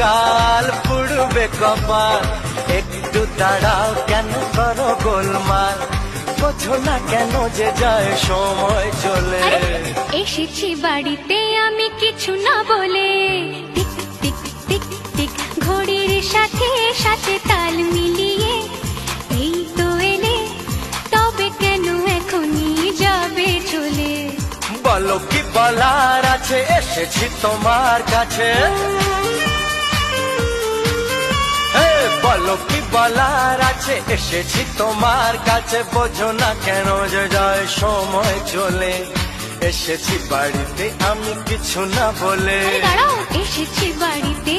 কাল পুড়বে কপাল, একটু দাঁড়াও কেন করো গোলমাল, বোঝো না কেন যে যায় সময় চলে। এসেছি বাড়িতে আমি কিছু না বলে, টিক টিক টিক টিক ঘড়ির সাথে সাথে তাল মিলিয়ে, এই তো এলে তবে কেন এখনই যাবে চলে। বলো কি বলার আছে, এসেছি তোমার কাছে। বলো কি বলার আছে, এসেছি তোমার কাছে, বোঝো না কেন যে যায় সময় চলে। এসেছি বাড়িতে আমি কিছু না বলে। দাঁড়াও, এসেছি বাড়িতে